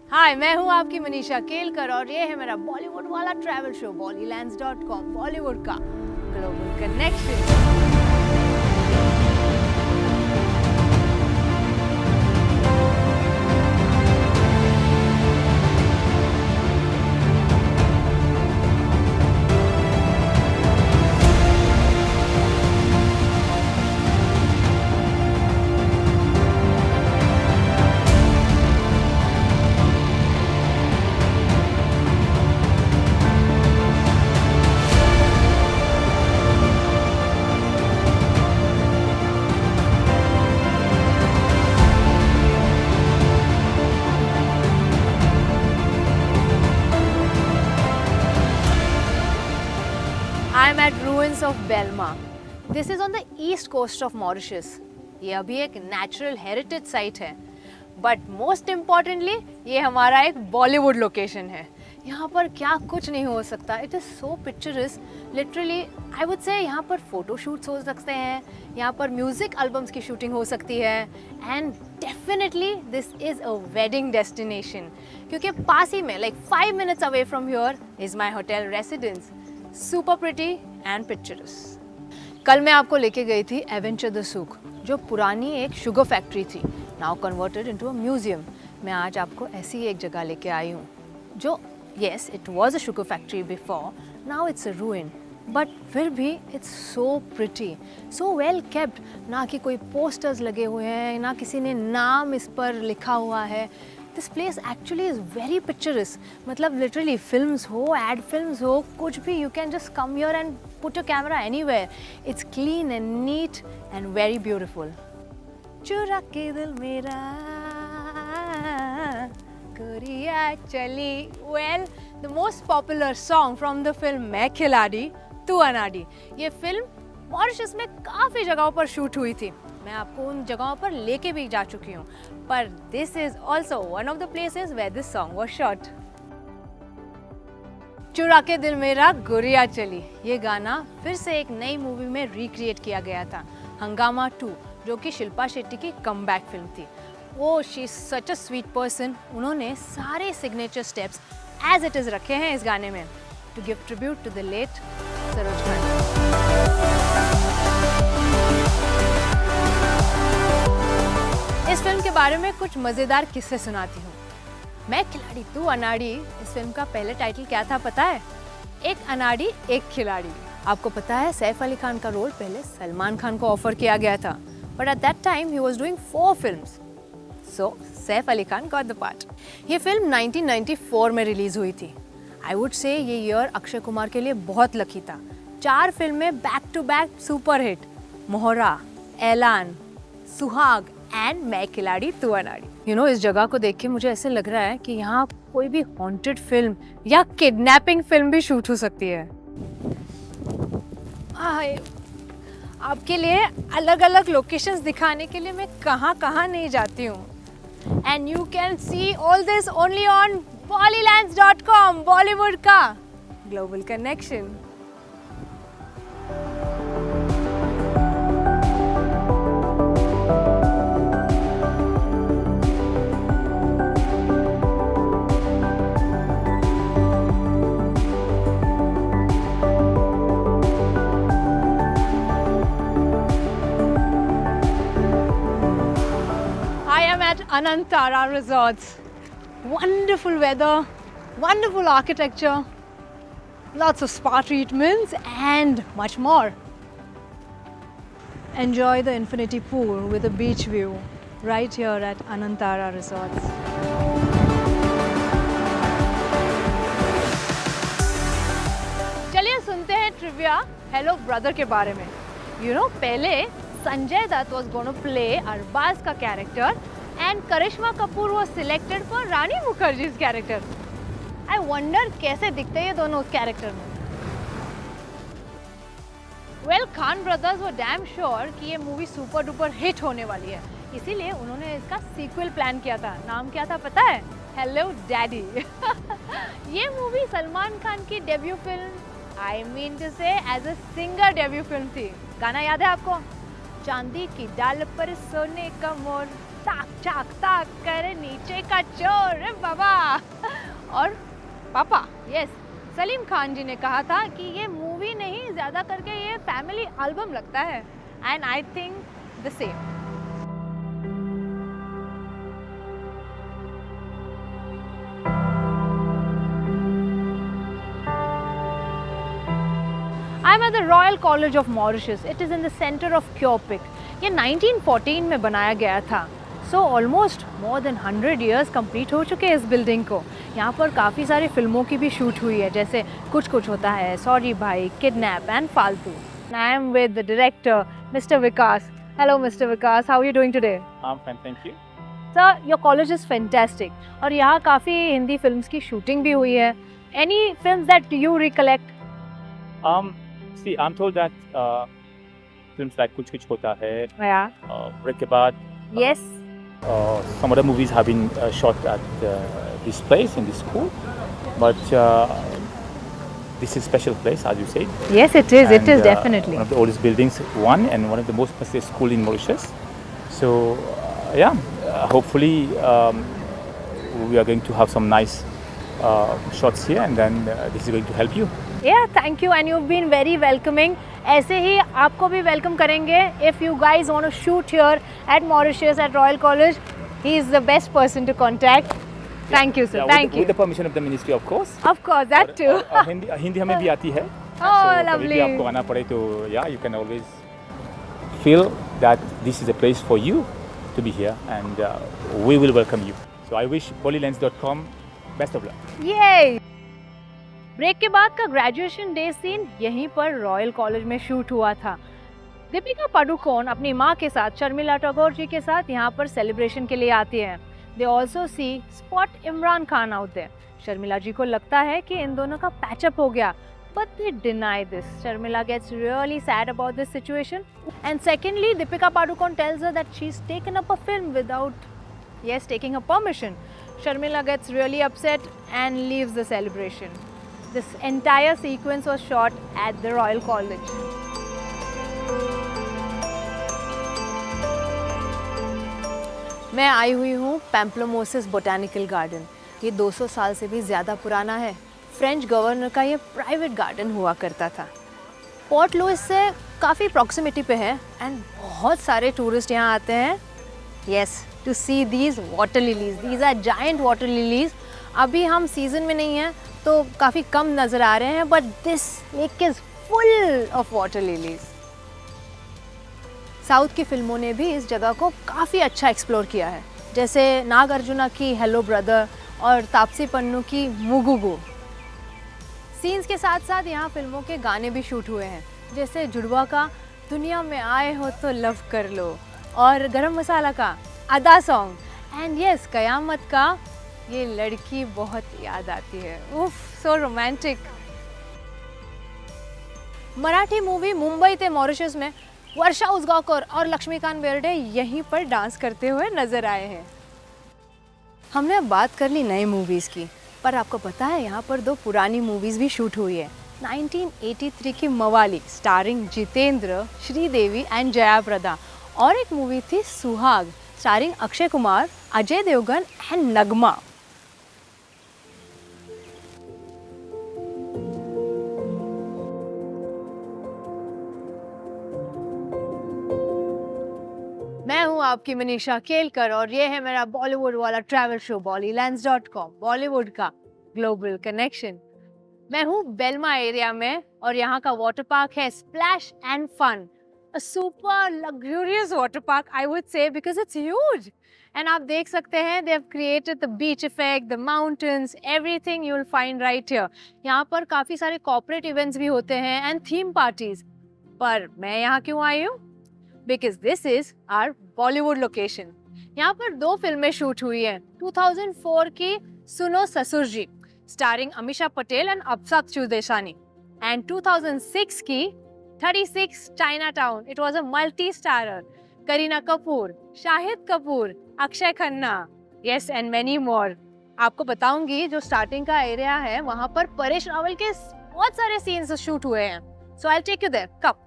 हाय, मैं हूँ आपकी मनीषा केलकर और ये है मेरा बॉलीवुड वाला ट्रैवल शो bollylands.com, बॉलीवुड का global connection. I am at ruins of Belma. This is on the east coast of Mauritius. ये अभी एक नेचुरल हेरिटेज साइट है, बट मोस्ट इम्पॉर्टेंटली ये हमारा एक बॉलीवुड लोकेशन है। यहाँ पर क्या कुछ नहीं हो सकता। It is so picturesque, literally I would से यहाँ पर फोटो शूट्स हो सकते हैं, यहाँ पर म्यूजिक एल्बम्स की शूटिंग हो सकती है, and definitely this is a wedding destination, क्योंकि पास ही में like 5 minutes away from here is my hotel residence. Super pretty and picturesque. कल मैं आपको लेके गई थी एवेंचर द सूक, जो पुरानी एक शुगर फैक्ट्री थी, now converted into a museum. मैं आज आपको ऐसी एक जगह लेके आई हूँ जो yes it was a sugar factory before, now it's a रूइन, but फिर भी it's so pretty, so well kept. ना कि कोई पोस्टर्स लगे हुए हैं, ना किसी ने नाम इस पर लिखा हुआ है। This place actually is very picturesque, मतलब लिटरली फिल्म्स हो, एड फिल्म्स हो, कुछ भी, you can just come here and put your camera anywhere. It's clean and neat and very beautiful. चुरा के दिल मेरा गोरिया चली, well the most popular song from the film मैं खिलाड़ी तू अनाड़ी। ये फिल्म मॉरिशस में काफ़ी जगहों पर शूट हुई थी। मैं आपको उन जगहों पर लेके भी जा चुकी हूँ, पर this is also one of the places where this song was shot. चुरा के दिल मेरा गुरिया चली, ये गाना फिर से एक नई मूवी में रिक्रिएट किया गया था, हंगामा 2, जो कि शिल्पा शेट्टी की कमबैक फिल्म थी। वो she is such a sweet person. उन्होंने सारे signature steps as it is रखे हैं इस गाने में, to give tribute to the late Saroj Khan. इस फिल्म के बारे में कुछ मज़ेदार किस्से सुनाती हूँ। मैं खिलाड़ी तू अनाड़ी, इस फिल्म का पहले टाइटल क्या था पता है? एक अनाड़ी एक खिलाड़ी। आपको पता है सैफ अली खान का रोल पहले सलमान खान को ऑफर किया गया था, but at that time he was doing 4 films, so Saif Ali Khan got the part. ये फिल्म 1994 में रिलीज हुई थी। आई वुड से ये ईयर अक्षय कुमार के लिए बहुत लकी था। 4 फिल्में back to back super hit, Mohra, Elaan, Suhaag and मैं खिलाड़ी तू अनाड़ी। यू नो, इस जगह को देख के मुझे ऐसे लग रहा है कि यहाँ कोई भी हॉन्टेड फिल्म या किडनैपिंग फिल्म भी शूट हो सकती है। आपके लिए अलग अलग लोकेशंस दिखाने के लिए मैं कहाँ नहीं जाती हूँ, and you can see all this only on bollylands.com, Bollywood का global connection. At Anantara Resorts. Wonderful weather, wonderful architecture, lots of spa treatments and much more. Enjoy the infinity pool with a beach view right here at Anantara Resorts. चलिए सुनते हैं trivia hello brother के बारे में। You know, पहले Sanjay Dutt was going to play Arbaaz का character and Karishma Kapoor was selected for Rani Mukherjee's character. I wonder कैसे दिखते हैं ये दोनों उस कैरेक्टर में। Well, Khan brothers were damn sure कि ये मूवी सुपर डुपर हिट होने वाली है, इसीलिए उन्होंने इसका सीक्वल प्लान किया था। नाम क्या था पता है? Hello daddy. ये मूवी सलमान खान की debut film, I mean to say as a singer debut film थी। गाना याद है आपको? चांदी की डाल पर सोने का मोर, ताक चाक ताक कर नीचे का चोर बाबा। और पापा, यस, सलीम खान जी ने कहा था कि ये मूवी नहीं, ज़्यादा करके ये फैमिली एल्बम लगता है। And I think the same. I'm at the Royal College of Mauritius. It is in the center of Kyopic. ये 1914 में बनाया गया था। So almost more than 100 years complete हो चुके हैं इस बिल्डिंग को। यहाँ पर काफ़ी सारी फिल्मों की भी शूट हुई है, जैसे कुछ कुछ होता है, सॉरी भाई, किडनैप एंड फालतू। I am with the director, Mr. Vikas. Hello, Mr. Vikas. How are you doing today? I'm fine, thank you. Sir, your college is fantastic. और यहाँ काफ़ी हिंदी फिल्म्स की शूटिंग भी हुई है। Any films that you recollect? See, I'm told that films like Kuch Kuch Hota Hai, Yeah. Break Ke Baad, Yes. some other movies have been shot at this place, in this school. But this is a special place, as you said. Yes, it is. It is And, definitely. one of the oldest buildings, one, and one of the most prestigious school in Mauritius. So, yeah, hopefully we are going to have some nice shots here, and then this is going to help you. Yeah, thank you, and you've been very welcoming. ऐसे ही आपको भी welcome करेंगे. If you guys want to shoot here at Mauritius at Royal College, he is the best person to contact. Thank you, sir. Yeah, Thank with you. the permission of the ministry, of course. Of course, that too. Hindi हमें भी आती है. Oh, कभी lovely. भी आपको आना पड़े तो yeah, you can always feel that this is a place for you to be here, and we will welcome you. So I wish Bolilens.com best of luck. Yay! Break के बाद का graduation day scene यहीं पर royal college में shoot हुआ था। दीपिका पादुकोण अपनी माँ के साथ, शर्मिला टैगोर जी के साथ यहाँ पर सेलिब्रेशन के लिए आती हैं। They also see spot Imran Khan out there. Sharmila ji को लगता है कि इन दोनों का पैचअप हो गया, but they deny this. Sharmila gets really sad about this situation. And secondly, Deepika Padukone tells her that she's taken up a film without, yes, taking her permission. Sharmila gets really upset and leaves the celebration. This entire sequence was shot at the Royal College. मैं आई हुई हूँ पैम्प्लोमोसिस botanical garden. ये 200 साल से भी ज़्यादा पुराना है। फ्रेंच गवर्नर का ये प्राइवेट गार्डन हुआ करता था। पोर्ट लुइस से काफ़ी प्रॉक्सिमिटी पे है एंड बहुत सारे टूरिस्ट यहाँ आते हैं, yes, to see these water lilies. These are giant water lilies. अभी हम सीज़न में नहीं हैं तो काफ़ी कम नज़र आ रहे हैं, but this lake is full of water lilies. South की फिल्मों ने भी इस जगह को काफ़ी अच्छा एक्सप्लोर किया है, जैसे नागार्जुना की हेलो ब्रदर और तापसी पन्नू की मुगुगु। सीन्स के साथ साथ यहाँ फिल्मों के गाने भी शूट हुए हैं, जैसे जुड़वा का दुनिया में आए हो तो लव कर लो, और गरम मसाला का अदा सॉन्ग, एंड यस, कयामत का ये लड़की बहुत याद आती है। उफ, so romantic. Marathi movie Mumbai ते मॉरिशस में वर्षा उसगांवकर और लक्ष्मीकांत बेर्डे यहीं पर डांस करते हुए नजर आए हैं। हमने अब बात कर ली नई मूवीज़ की, पर आपको पता है यहाँ पर 2 पुरानी मूवीज़ भी शूट हुई है। 1983 की मवाली स्टारिंग जितेंद्र, श्रीदेवी एंड जया प्रदा, और एक मूवी थी सुहाग स्टारिंग अक्षय कुमार, अजय देवगन एंड नगमा। मैं हूँ आपकी मनीषा केलकर और ये है मेरा बॉलीवुड वाला ट्रैवल शो bollylands.com, बॉलीवुड का ग्लोबल कनेक्शन। मैं हूँ बेल्मा एरिया में और यहाँ का वाटर पार्क है splash and fun, a super luxurious water park I would say, because it's huge. And आप देख सकते हैं they have created the beach effect, the mountains, everything you will find right here. यहाँ पर काफ़ी सारे corporate events भी होते हैं एंड थीम पार्टीज। पर मैं यहाँ क्यों आई हूँ? Because this is our Bollywood location. यहाँ पर 2 फिल्में शूट हुई हैं। 2004 की सुनो ससुर जी स्टारिंग अमीषा पटेल एंड अब्सात चुदेशानी, एंड 2006 की 36 China town, it was a multi starrer, Kareena Kapoor, Shahid Kapoor, Akshaye Khanna, yes, and many more. आपको बताऊंगी जो स्टार्टिंग का एरिया है वहां पर परेश रावल के बहुत सारे सीन्स शूट हुए हैं, so I take you there. Come.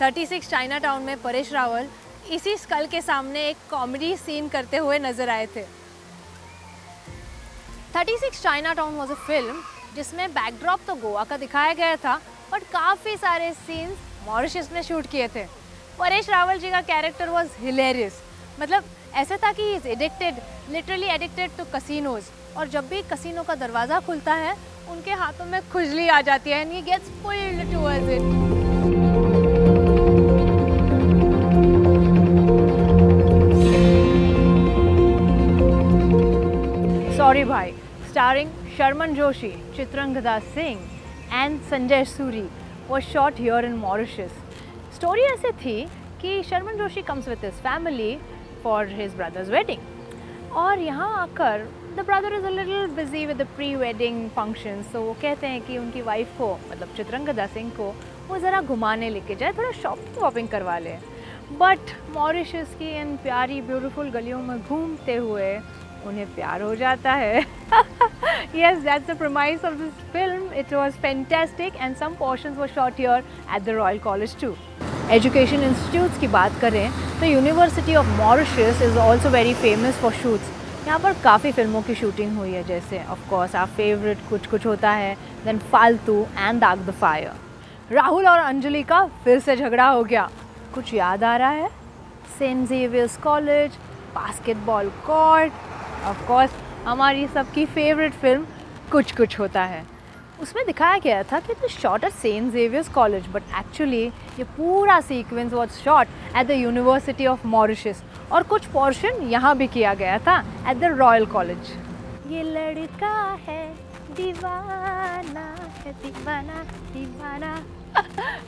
36 China town में परेश रावल इसी स्कल के सामने एक कॉमेडी सीन करते हुए नजर आए थे। 36 China town was a film जिसमें बैकड्रॉप तो गोवा का दिखाया गया था, बट काफ़ी सारे सीन्स मॉरिशस में शूट किए थे। परेश रावल जी का कैरेक्टर वॉज हिलेरियस, मतलब ऐसा था कि he is addicted, literally addicted to casinos, और जब भी कसिनो का दरवाज़ा खुलता है उनके हाथों में खुजली आ जाती है and he gets pulled towards it. Sorry भाई, starring Sharman Joshi, Chitrangda Singh and Sanjay Suri was shot here in Mauritius. Story ऐसे थी कि Sharman Joshi comes with his family for his brother's wedding, और यहाँ आकर the brother is a little busy with the pre-wedding functions, so वो कहते हैं कि उनकी वाइफ को, मतलब चित्रंगदा सिंह को, वो ज़रा घुमाने लेके जाए, थोड़ा शॉपिंग वॉपिंग करवा ले। बट मॉरिशस की इन प्यारी ब्यूटीफुल गलियों में घूमते हुए उन्हें प्यार हो जाता है। Yes, that's the premise of this film. It was fantastic and some portions were shot here at the Royal College too. Education institutes की बात करें तो University of Mauritius is also very famous for shoots. यहाँ पर काफ़ी फिल्मों की shooting हुई है, जैसे of course our favorite कुछ कुछ होता है, then फालतू and दाग द फायर। राहुल और अंजलि का फिर से झगड़ा हो गया, कुछ याद आ रहा है? Saint Xavier's College, basketball court, of course हमारी सबकी फेवरेट फिल्म कुछ कुछ होता है। उसमें दिखाया गया था कि it shot at Saint Xavier's College, but actually ये पूरा sequence was shot at the university of Mauritius, और कुछ पोर्शन यहाँ भी किया गया था एट द रॉयल कॉलेज। ये लड़का है दीवाना है, दीवाना दीवाना।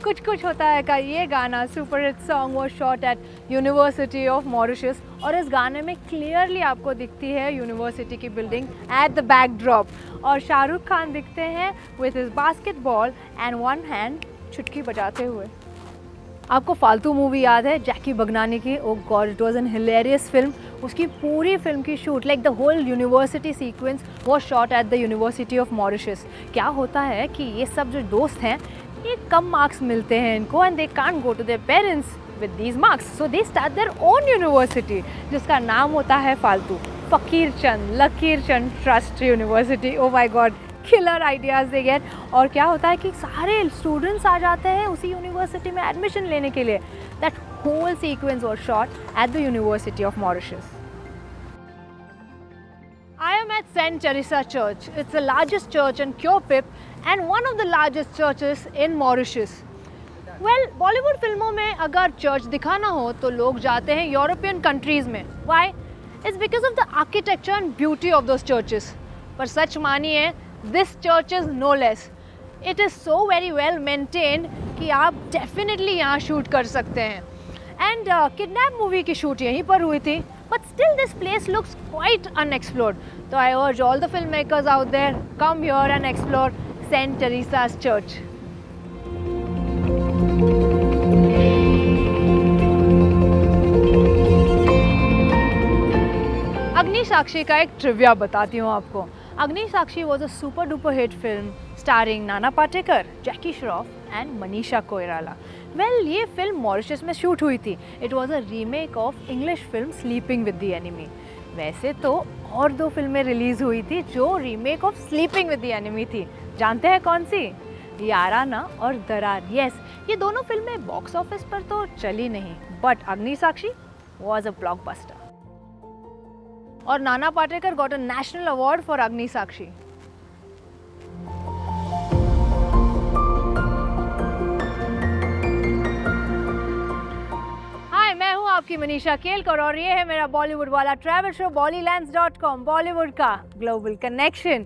कुछ कुछ होता है का ये गाना सुपर हिट सॉन्ग वो shot eight university of Mauritius, और इस गाने में क्लियरली आपको दिखती है यूनिवर्सिटी की बिल्डिंग एट द बैकड्रॉप, और शाहरुख खान दिखते हैं with his basketball and one hand चुटकी बजाते हुए। आपको फालतू मूवी याद है जैकी बगनानी की? Oh God, it was an hilarious film. उसकी पूरी फिल्म की shoot like the whole university sequence वो shot at the university of Mauritius. क्या होता है कि ये सब जो दोस्त हैं, ये कम मार्क्स मिलते हैं इनको and they can't go to their parents with these marks, so they start their own university जिसका नाम होता है फालतू, Fakir Chand Lakir Chand trust university. Oh my God, killer ideas they get. और क्या होता है कि सारे स्टूडेंट्स आ जाते हैं उसी यूनिवर्सिटी में एडमिशन लेने के लिए। That whole sequence was shot at the university of Mauritius. I am at St. Teresa Church. It's the largest church in Kyo Pip and one of the largest churches in Mauritius. Well, Bollywood फिल्मों में अगर church दिखाना हो तो लोग जाते हैं European countries में। Why? It's because of the architecture and beauty of those churches. पर सच मानिए, this church is no less. It is so very well maintained कि आप definitely यहाँ शूट कर सकते हैं। And Kidnap मूवी की शूट यहीं पर हुई थी, but still this place looks quite unexplored. So I urge all the filmmakers out there, come here and explore St. Teresa's Church. अग्नि साक्षी का एक ट्रिविया बताती हूँ आपको। अग्नि साक्षी was a super duper hit film starring Nana Patekar, Jackie Shroff and Manisha Koirala. Well, ये film Mauritius में shoot हुई थी। It was a remake of English film sleeping with the enemy. वैसे तो और दो फिल्में रिलीज़ हुई थी जो remake of sleeping with the enemy थी। जानते हैं कौन सी? याराना और दरार। यस, ये दोनों फिल्में बॉक्स ऑफिस पर तो चली नहीं, बट अग्नि साक्षी वॉज अ ब्लॉकबस्टर। और Nana Patekar got a national award for अग्नि साक्षी। मैं हूं आपकी मनीषा केलकर और ये है मेरा बॉलीवुड वाला ट्रैवल शो bollylands.com, बॉलीवुड का ग्लोबल कनेक्शन।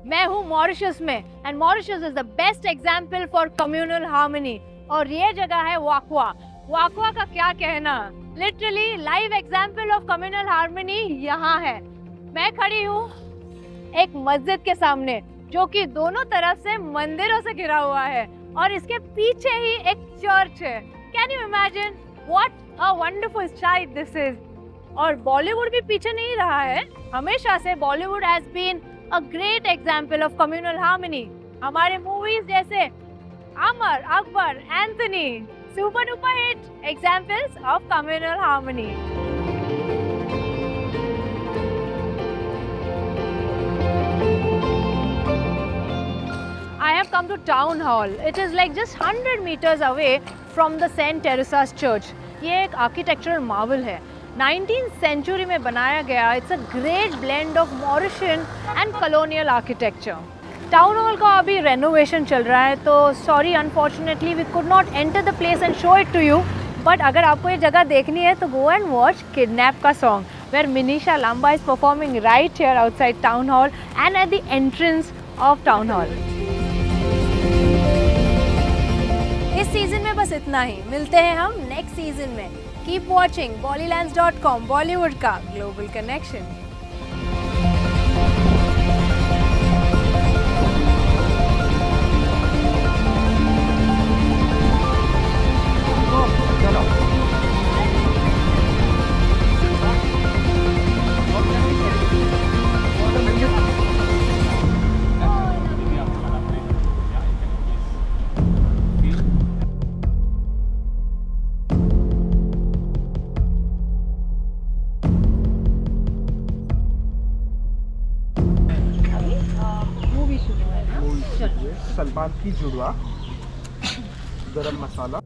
मैं हूं मॉरिशस में and Mauritius is the best example for communal harmony, और ये जगह है वाकवा। वाकवा का क्या कहना, literally live example of communal harmony यहाँ है। मैं खड़ी हूँ एक मस्जिद के सामने जो कि दोनों तरफ से मंदिरों से घिरा हुआ है, और इसके पीछे ही एक चर्च है। Can you imagine what a wonderful sight this is. और बॉलीवुड भी पीछे नहीं रहा है, हमेशा से Bollywood has been a great example of communal harmony. हमारे मूवीज जैसे Amar, Akbar, Anthony, Super duper hit examples of communal harmony. I have come to Town Hall. It is like just 100 meters away from the St. Teresa's Church. ये एक architectural marvel है. 19th century में बनाया गया. It's a great blend of Mauritian and colonial architecture. Town Hall का अभी renovation चल रहा है, तो sorry, unfortunately we could not enter the place and show it to you. But अगर आपको ये जगह देखनी है तो go and watch Kidnap का song, where Minisha Lamba is performing right here outside Town Hall and at the entrance of Town Hall. इस season में बस इतना ही. मिलते हैं हम नेक्स्ट सीजन में. कीप वॉचिंग bollylands.com, बॉलीवुड का ग्लोबल कनेक्शन. सलमान की जुड़वा, गरम मसाला,